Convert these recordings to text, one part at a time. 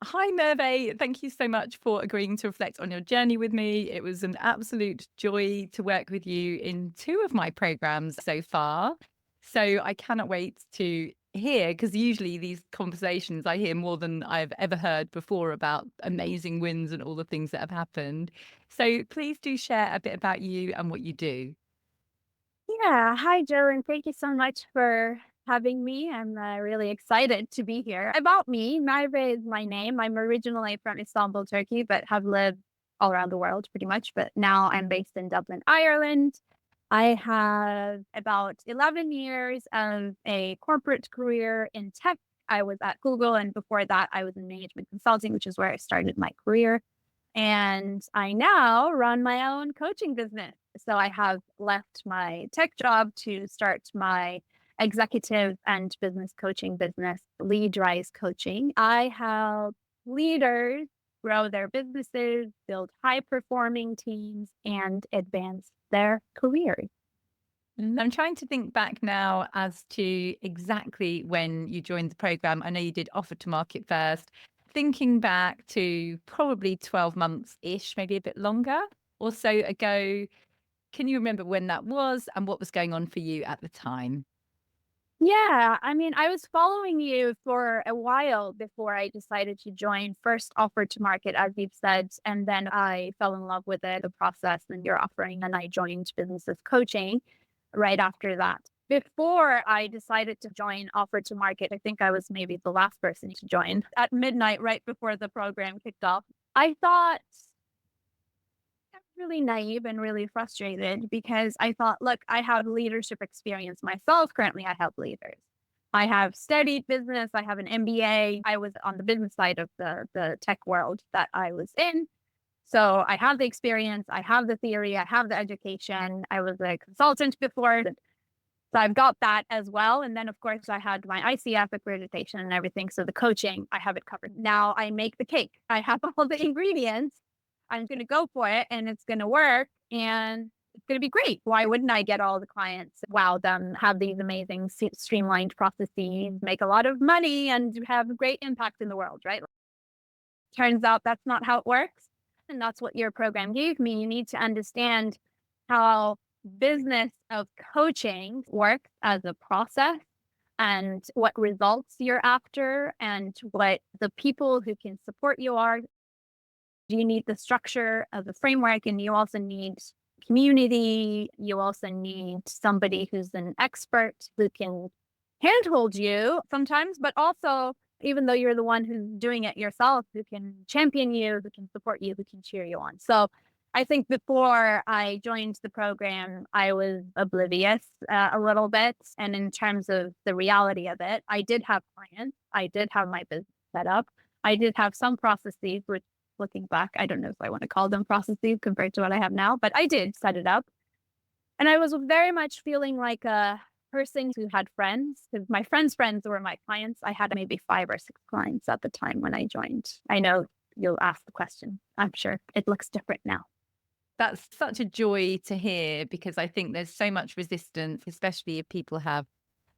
Hi, Merve. Thank you so much for agreeing to reflect on your journey with me. It was an absolute joy to work with you in two of my programs so far. So I cannot wait to hear, because usually these conversations I hear more than I've ever heard before about amazing wins and all the things that have happened. So please do share a bit about you and what you do. Yeah. Hi, Joe, and thank you so much for having me. I'm really excited to be here. About me, Merve is my name. I'm originally from Istanbul, Turkey, but have lived all around the world pretty much. But now I'm based in Dublin, Ireland. I have about 11 years of a corporate career in tech. I was at Google, and before that, I was in management consulting, which is where I started my career. And I now run my own coaching business. So I have left my tech job to start my executive and business coaching business, Lead Rise Coaching. I help leaders grow their businesses, build high performing teams, and advance their careers. I'm trying to think back now as to exactly when you joined the program. I know you did offer to market first. Thinking back to probably 12 months ish, maybe a bit longer or so ago. Can you remember when that was and what was going on for you at the time? Yeah, I mean, I was following you for a while before I decided to join. First offered to market, as you've said, and then I fell in love with it, the process and your offering, and I joined businesses coaching right after that. Before I decided to join offer to market, I think I was maybe the last person to join at midnight, right before the program kicked off. I thought really naive and really frustrated because I thought, look, I have leadership experience myself. Currently, I help leaders. I have studied business. I have an MBA. I was on the business side of the tech world that I was in. So I have the experience. I have the theory. I have the education. I was a consultant before. So I've got that as well. And then, of course, I had my ICF accreditation and everything. So the coaching, I have it covered. Now I make the cake. I have all the ingredients. I'm going to go for it and it's going to work and it's going to be great. Why wouldn't I get all the clients, wow them, have these amazing streamlined processes, make a lot of money and have great impact in the world, right? Turns out that's not how it works. And that's what your program gave me. You need to understand how business of coaching works as a process and what results you're after and what the people who can support you are. You need the structure of the framework and you also need community. You also need somebody who's an expert who can handhold you sometimes, but also even though you're the one who's doing it yourself, who can champion you, who can support you, who can cheer you on. So I think before I joined the program, I was oblivious a little bit. And in terms of the reality of it, I did have clients, I did have my business set up, I did have some processes, which looking back, I don't know if I want to call them processes compared to what I have now, but I did set it up. And I was very much feeling like a person who had friends because my friends' friends were my clients. I had maybe 5 or 6 clients at the time when I joined. I know you'll ask the question. I'm sure it looks different now. That's such a joy to hear because I think there's so much resistance, especially if people have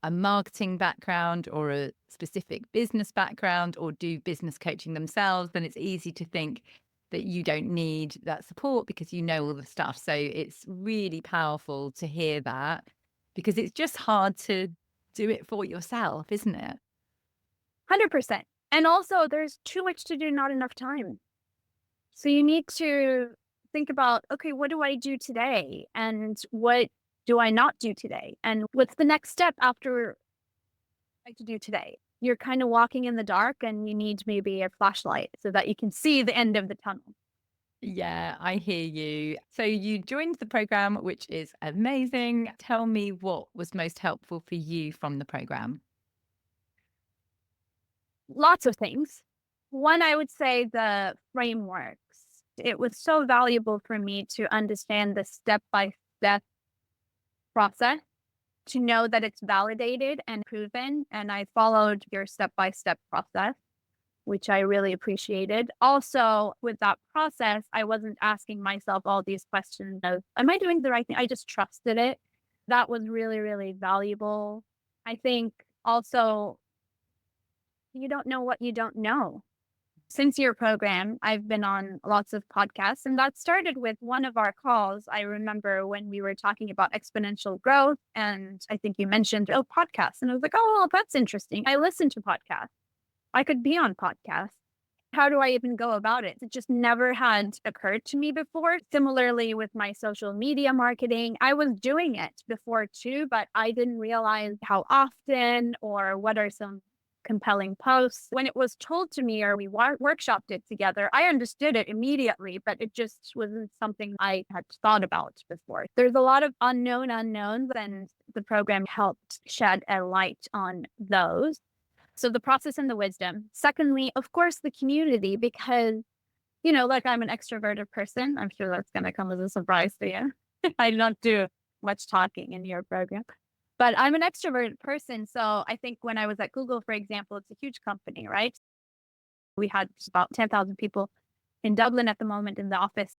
a marketing background or a specific business background or do business coaching themselves, then it's easy to think that you don't need that support because you know all the stuff. So it's really powerful to hear that because it's just hard to do it for yourself, isn't it? 100%. And also, there's too much to do, not enough time. So you need to think about, okay, what do I do today? And what do I not do today? And what's the next step after I to do today? You're kind of walking in the dark and you need maybe a flashlight so that you can see the end of the tunnel. Yeah, I hear you. So you joined the program, which is amazing. Tell me what was most helpful for you from the program. Lots of things. One, I would say the frameworks. It was so valuable for me to understand the step by step process, to know that it's validated and proven. And I followed your step by step process, which I really appreciated. Also, with that process, I wasn't asking myself all these questions of, am I doing the right thing? I just trusted it. That was really, really valuable. I think also, you don't know what you don't know. Since your program, I've been on lots of podcasts, and that started with one of our calls. I remember when we were talking about exponential growth, and I think you mentioned, oh, podcasts. And I was like, oh, well, that's interesting. I listen to podcasts. I could be on podcasts. How do I even go about it? It just never had occurred to me before. Similarly, with my social media marketing, I was doing it before too, but I didn't realize how often or what are some compelling posts. When it was told to me or we workshopped it together, I understood it immediately, but it just wasn't something I had thought about before. There's a lot of unknown unknowns, and the program helped shed a light on those. So the process and the wisdom. Secondly, of course, the community, because, like I'm an extroverted person. I'm sure that's going to come as a surprise to you. I don't do much talking in your program, but I'm an extroverted person. So I think when I was at Google, for example, it's a huge company, right? We had about 10,000 people in Dublin at the moment in the office.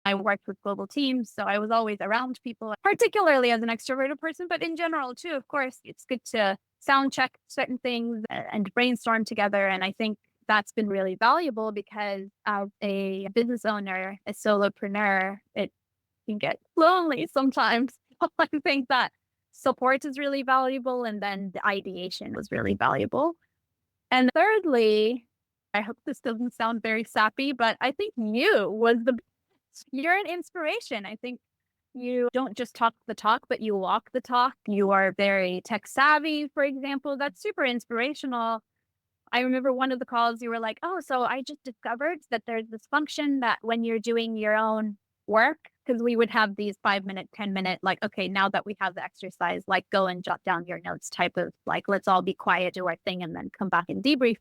I worked with global teams, so I was always around people, particularly as an extroverted person, but in general too. Of course, it's good to sound check certain things and brainstorm together. And I think that's been really valuable because as a business owner, a solopreneur, it can get lonely sometimes. I think that support is really valuable, and then the ideation was really valuable. And thirdly, I hope this doesn't sound very sappy, but I think you're an inspiration. I think you don't just talk the talk, but you walk the talk. You are very tech savvy, for example. That's super inspirational. I remember one of the calls you were like, oh, so I just discovered that there's this function that when you're doing your own work, because we would have these 5 minute, 10 minute, like, okay, now that we have the exercise, like go and jot down your notes type of like, let's all be quiet, do our thing, and then come back and debrief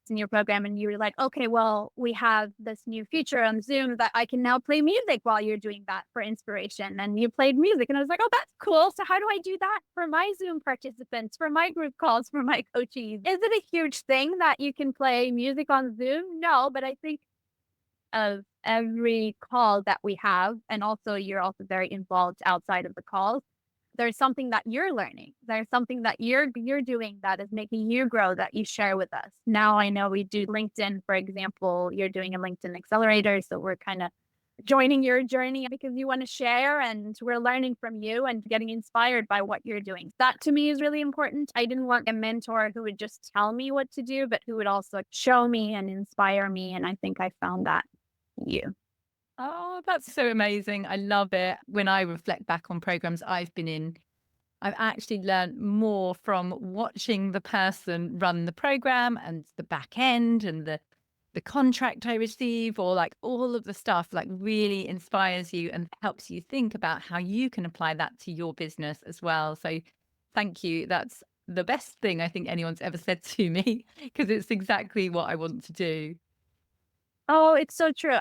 in your program. And you were like, okay, well, we have this new feature on Zoom that I can now play music while you're doing that for inspiration. And you played music. And I was like, oh, that's cool. So how do I do that for my Zoom participants, for my group calls, for my coachees? Is it a huge thing that you can play music on Zoom? No, but I think of every call that we have, and also you're also very involved outside of the calls, there's something that you're learning. There's something that you're doing that is making you grow that you share with us. Now I know we do LinkedIn, for example. You're doing a LinkedIn accelerator, so we're kind of joining your journey because you want to share, and we're learning from you and getting inspired by what you're doing. That to me is really important. I didn't want a mentor who would just tell me what to do, but who would also show me and inspire me. And I think I found that in you. Oh, that's so amazing. I love it. When I reflect back on programs I've been in, I've actually learned more from watching the person run the program and the back end and the contract I receive, or like all of the stuff like really inspires you and helps you think about how you can apply that to your business as well. So thank you. That's the best thing I think anyone's ever said to me, because it's exactly what I want to do. Oh, it's so true.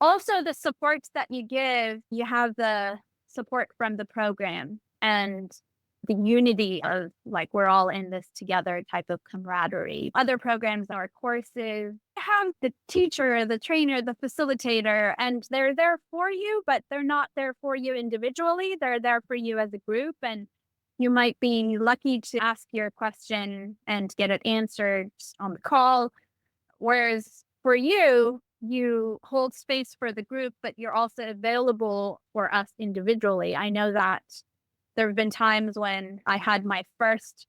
Also, the support that you give, you have the support from the program and the unity of like, we're all in this together type of camaraderie. Other programs or courses have the teacher, the trainer, the facilitator, and they're there for you, but they're not there for you individually. They're there for you as a group. And you might be lucky to ask your question and get it answered on the call. Whereas for you, you hold space for the group, but you're also available for us individually. I know that there have been times when I had my first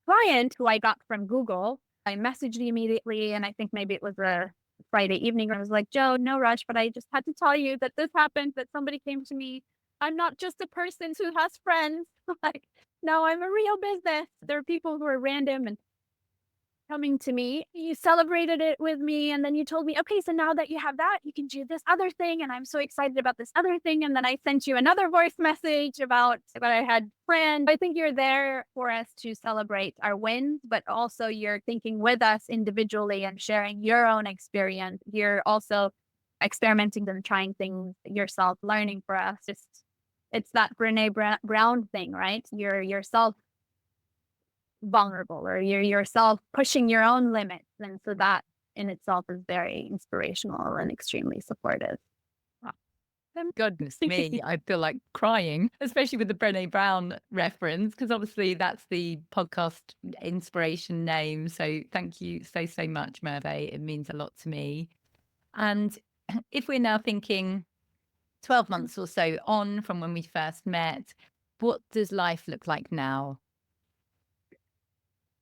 client who I got from Google. I messaged you immediately, and I think maybe it was a Friday evening. I was like, Joe, no rush, but I just had to tell you that this happened, that somebody came to me. I'm not just a person who has friends. Like, no, I'm a real business. There are people who are random and coming to me. You celebrated it with me, and then you told me, okay, so now that you have that, you can do this other thing. And I'm so excited about this other thing. And then I sent you another voice message about what I had planned. I think you're there for us to celebrate our wins, but also you're thinking with us individually and sharing your own experience. You're also experimenting and trying things yourself, learning for us. Just it's that Brown thing, right? You're yourself vulnerable, or you're yourself pushing your own limits. And so that in itself is very inspirational and extremely supportive. Goodness me, I feel like crying, especially with the Brené Brown reference, because obviously that's the podcast inspiration name. So thank you so, so much, Merve. It means a lot to me. And if we're now thinking 12 months or so on from when we first met, what does life look like now?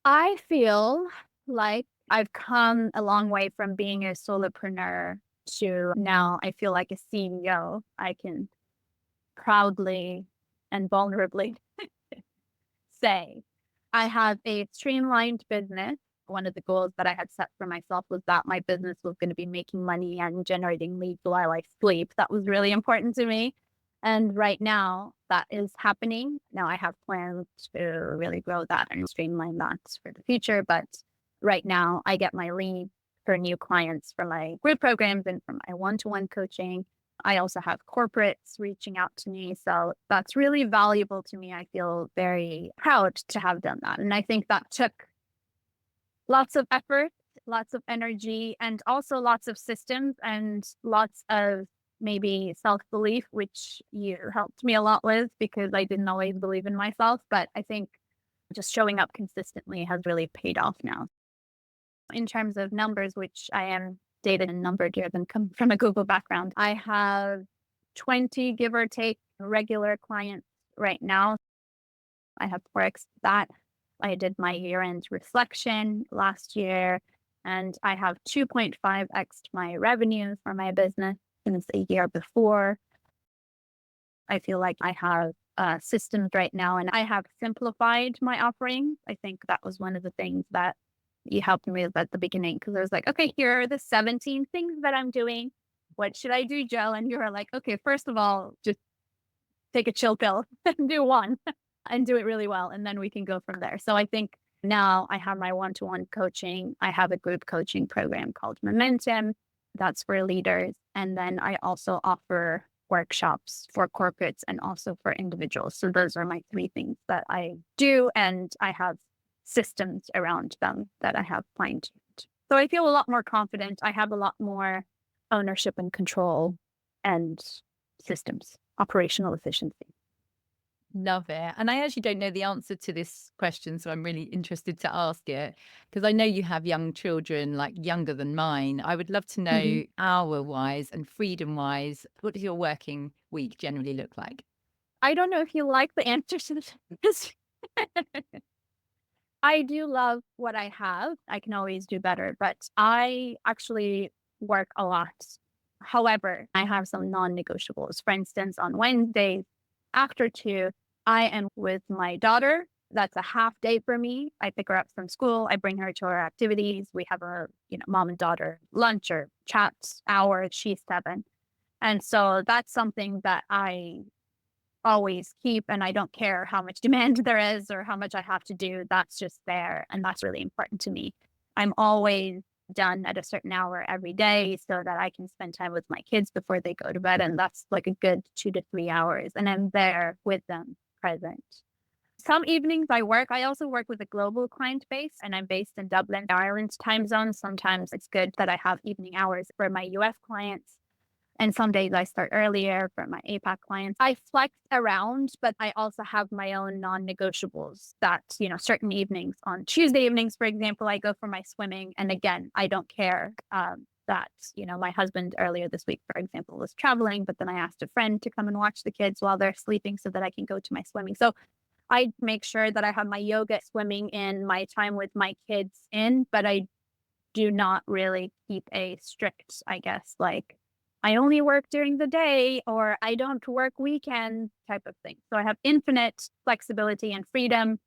I feel like I've come a long way from being a solopreneur to now I feel like a CEO. I can proudly and vulnerably say I have a streamlined business. One of the goals that I had set for myself was that my business was going to be making money and generating leads while I sleep. That was really important to me. And right now, that is happening. Now I have plans to really grow that and streamline that for the future. But right now, I get my leads for new clients for my group programs and for my one to one coaching. I also have corporates reaching out to me. So that's really valuable to me. I feel very proud to have done that. And I think that took lots of effort, lots of energy, and also lots of systems and lots of maybe self belief, which you helped me a lot with because I didn't always believe in myself. But I think just showing up consistently has really paid off now. In terms of numbers, which I am data and number driven, come from a Google background, I have 20, give or take, regular clients right now. I have 4x that. I did my year end reflection last year, and I have 2.5x my revenue for my business since the year before. I feel like I have systems right now, and I have simplified my offering. I think that was one of the things that you helped me with at the beginning because I was like, okay, here are the 17 things that I'm doing. What should I do, Joe? And you were like, okay, first of all, just take a chill pill and do one and do it really well. And then we can go from there. So I think now I have my one to one coaching. I have a group coaching program called Momentum. That's for leaders. And then I also offer workshops for corporates and also for individuals. So those are my three things that I do. And I have systems around them that I have fine tuned. So I feel a lot more confident. I have a lot more ownership and control and systems, operational efficiency. Love it. And I actually don't know the answer to this question, so I'm really interested to ask it because I know you have young children, like younger than mine. I would love to Mhm. know hour wise and freedom wise, what does your working week generally look like? I don't know if you like the answer to this. I do love what I have. I can always do better, but I actually work a lot. However, I have some non-negotiables. For instance, on Wednesdays after 2, I am with my daughter. That's a half day for me. I pick her up from school. I bring her to our activities. We have a, mom and daughter lunch or chat hour. She's 7. And so that's something that I always keep, and I don't care how much demand there is or how much I have to do. That's just there. And that's really important to me. I'm always done at a certain hour every day so that I can spend time with my kids before they go to bed. And that's like a good 2 to 3 hours. And I'm there with them present. Some evenings I work. I also work with a global client base, and I'm based in Dublin, Ireland time zone. Sometimes it's good that I have evening hours for my US clients. And some days I start earlier for my APAC clients. I flex around, but I also have my own non-negotiables that, certain evenings. On Tuesday evenings, for example, I go for my swimming. And again, I don't care that, my husband earlier this week, for example, was traveling, but then I asked a friend to come and watch the kids while they're sleeping so that I can go to my swimming. So I make sure that I have my yoga, swimming in, my time with my kids in, but I do not really keep a strict, I guess, like I only work during the day or I don't work weekends type of thing. So I have infinite flexibility and freedom,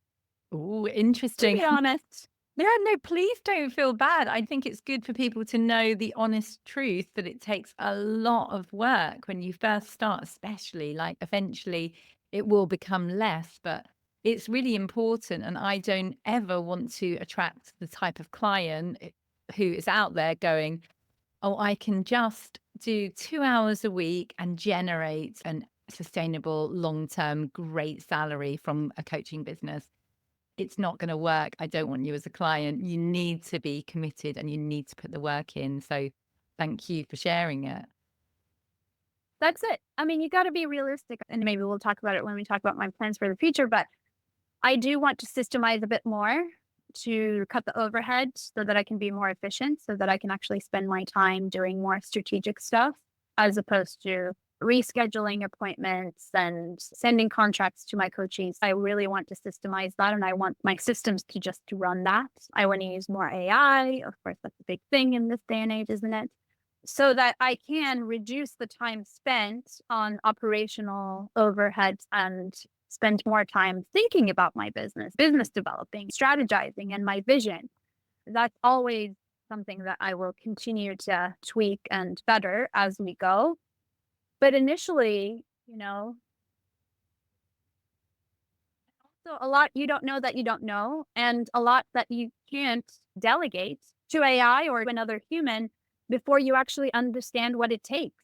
Oh, to interesting. be honest. Yeah, no, please don't feel bad. I think it's good for people to know the honest truth that it takes a lot of work when you first start, especially like eventually it will become less, but it's really important. And I don't ever want to attract the type of client who is out there going, oh, I can just do 2 hours a week and generate an sustainable, long term, great salary from a coaching business. It's not going to work. I don't want you as a client. You need to be committed and you need to put the work in. So thank you for sharing it. That's it. I mean, you got to be realistic, and maybe we'll talk about it when we talk about my plans for the future, but I do want to systemize a bit more to cut the overhead so that I can be more efficient, so that I can actually spend my time doing more strategic stuff as opposed to rescheduling appointments and sending contracts to my coaches. I really want to systemize that, and I want my systems to just run that. I want to use more AI. Of course, that's a big thing in this day and age, isn't it? So that I can reduce the time spent on operational overheads and spend more time thinking about my business developing, strategizing, and my vision. That's always something that I will continue to tweak and better as we go. But initially, so a lot you don't know that you don't know, and a lot that you can't delegate to AI or another human before you actually understand what it takes.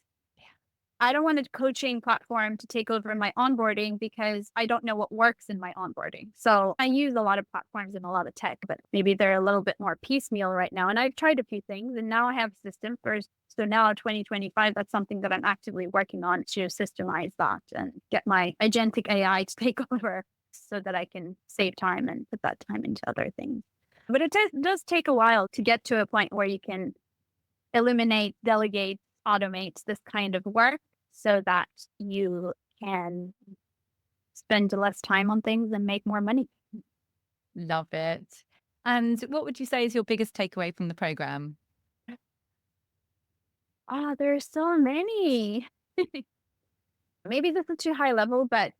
I don't want a coaching platform to take over my onboarding because I don't know what works in my onboarding. So I use a lot of platforms and a lot of tech, but maybe they're a little bit more piecemeal right now. And I've tried a few things and now I have a system first. So now 2025, that's something that I'm actively working on to systemize that and get my agentic AI to take over so that I can save time and put that time into other things. But it does take a while to get to a point where you can eliminate, delegate, automate this kind of work so that you can spend less time on things and make more money. Love it. And what would you say is your biggest takeaway from the program? There's so many. Maybe this is too high level, but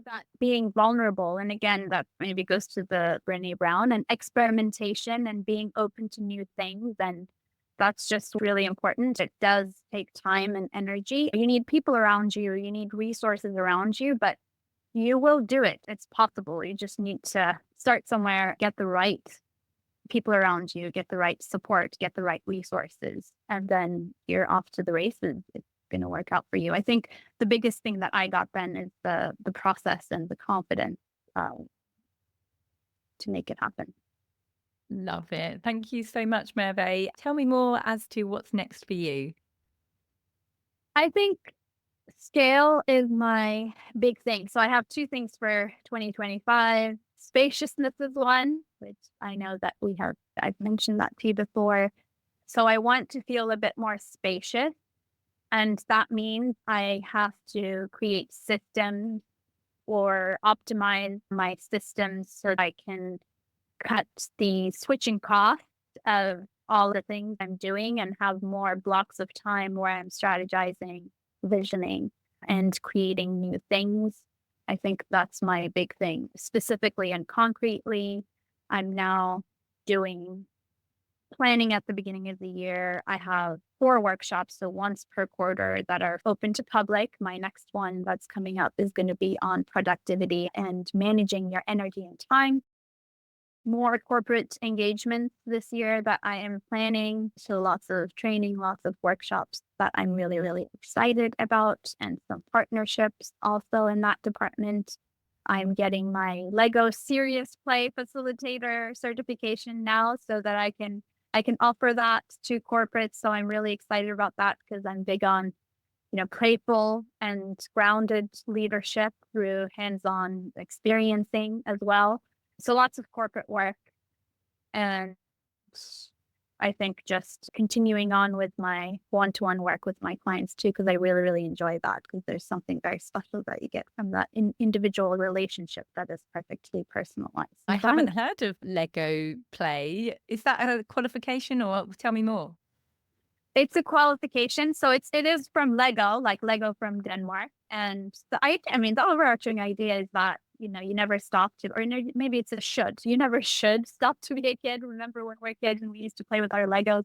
that being vulnerable, and again, that maybe goes to the Brené Brown and experimentation and being open to new things. And that's just really important. It does take time and energy. You need people around you, you need resources around you, but you will do it. It's possible. You just need to start somewhere, get the right people around you, get the right support, get the right resources, and then you're off to the races. It's going to work out for you. I think the biggest thing that I got then is the process and the confidence uh, to make it happen. Love it. Thank you so much, Merve. Tell me more as to what's next for you. I think scale is my big thing. So I have two things for 2025. Spaciousness is one, which I know that I've mentioned that to you before. So I want to feel a bit more spacious. And that means I have to create systems or optimize my systems so that I can cut the switching cost of all the things I'm doing and have more blocks of time where I'm strategizing, visioning, and creating new things. I think that's my big thing. Specifically and concretely, I'm now doing planning at the beginning of the year. I have 4 workshops, so once per quarter, that are open to public. My next one that's coming up is going to be on productivity and managing your energy and time. More corporate engagements this year that I am planning. So lots of training, lots of workshops that I'm really, really excited about, and some partnerships also in that department. I'm getting my Lego Serious Play Facilitator certification now so that I can offer that to corporates. So I'm really excited about that because I'm big on, playful and grounded leadership through hands-on experiencing as well. So lots of corporate work, and I think just continuing on with my one-to-one work with my clients too, because I really, really enjoy that, because there's something very special that you get from that individual relationship that is perfectly personalized. I haven't heard of Lego Play. Is that a qualification or tell me more? It's a qualification. So it is from Lego, like Lego from Denmark. And the overarching idea is that, you never stop to, or maybe it's a should. You never should stop to be a kid. Remember when we were kids and we used to play with our Legos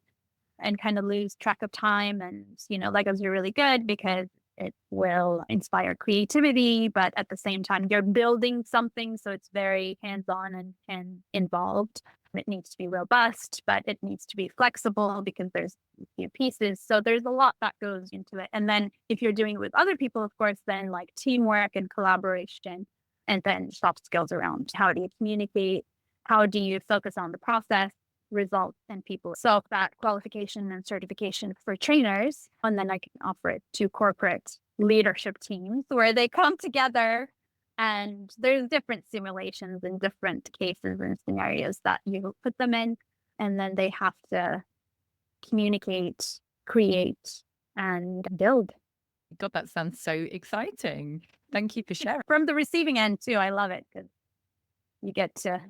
and kind of lose track of time. And, Legos are really good because it will inspire creativity, but at the same time, you're building something. So it's very hands-on and involved. It needs to be robust, but it needs to be flexible because there's a few pieces. So there's a lot that goes into it. And then if you're doing it with other people, of course, then like teamwork and collaboration, and then soft skills around how do you communicate? How do you focus on the process results in people. So that qualification and certification for trainers, and then I can offer it to corporate leadership teams where they come together and there's different simulations and different cases and scenarios that you put them in, and then they have to communicate, create, and build. God, that sounds so exciting. Thank you for sharing. From the receiving end too, I love it because you get to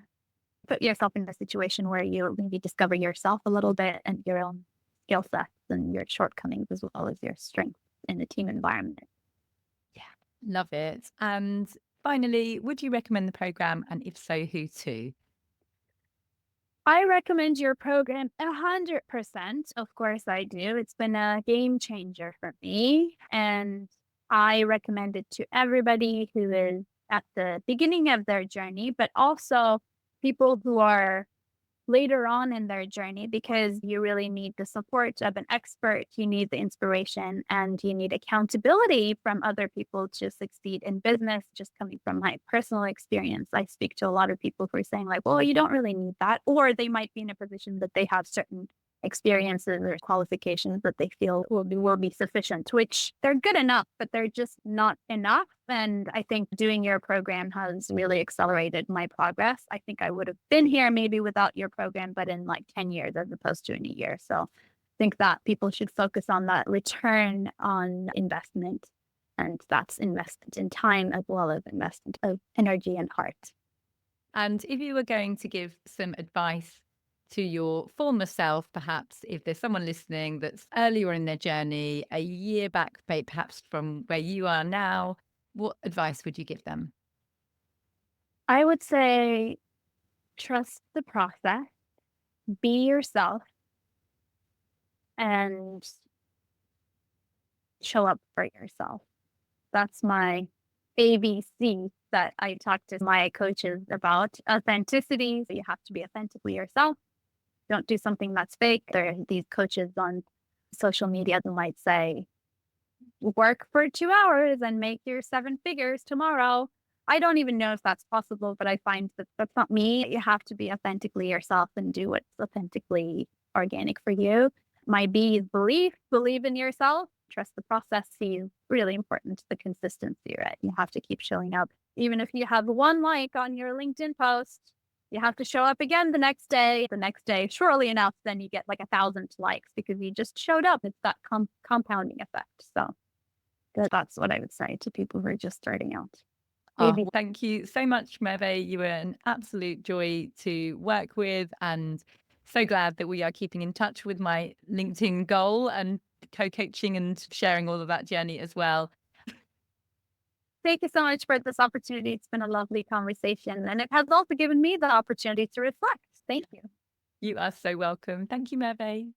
put yourself in a situation where you maybe discover yourself a little bit and your own skill sets and your shortcomings as well as your strengths in the team environment. Yeah, love it. And finally, would you recommend the program? And if so, who to? I recommend your program 100%. Of course, I do. It's been a game changer for me. And I recommend it to everybody who is at the beginning of their journey, but also people who are later on in their journey because you really need the support of an expert, you need the inspiration, and you need accountability from other people to succeed in business. Just coming from my personal experience, I speak to a lot of people who are saying, like, well, you don't really need that. Or they might be in a position that they have certain experiences or qualifications that they feel will be sufficient, which they're good enough, but they're just not enough. And I think doing your program has really accelerated my progress. I think I would have been here maybe without your program, but in like 10 years as opposed to in a year. So I think that people should focus on that return on investment. And that's investment in time as well as investment of energy and heart. And if you were going to give some advice to your former self, perhaps if there's someone listening that's earlier in their journey, a year back, perhaps from where you are now, what advice would you give them? I would say trust the process, be yourself, and show up for yourself. That's my ABC that I talk to my coaches about. Authenticity. So you have to be authentically yourself. Don't do something that's fake. There are these coaches on social media that might say, work for 2 hours and make your 7 figures tomorrow. I don't even know if that's possible, but I find that that's not me. You have to be authentically yourself and do what's authentically organic for you. My B is believe in yourself, trust the process. C is really important, the consistency, right? You have to keep showing up. Even if you have one like on your LinkedIn post, you have to show up again the next day. The next day, surely enough, then you get like 1,000 likes because you just showed up. It's that compounding effect. So that's what I would say to people who are just starting out. Oh, thank you so much, Merve. You were an absolute joy to work with, and so glad that we are keeping in touch with my LinkedIn goal and co-coaching and sharing all of that journey as well. Thank you so much for this opportunity. It's been a lovely conversation, and it has also given me the opportunity to reflect. Thank you. You are so welcome. Thank you, Merve.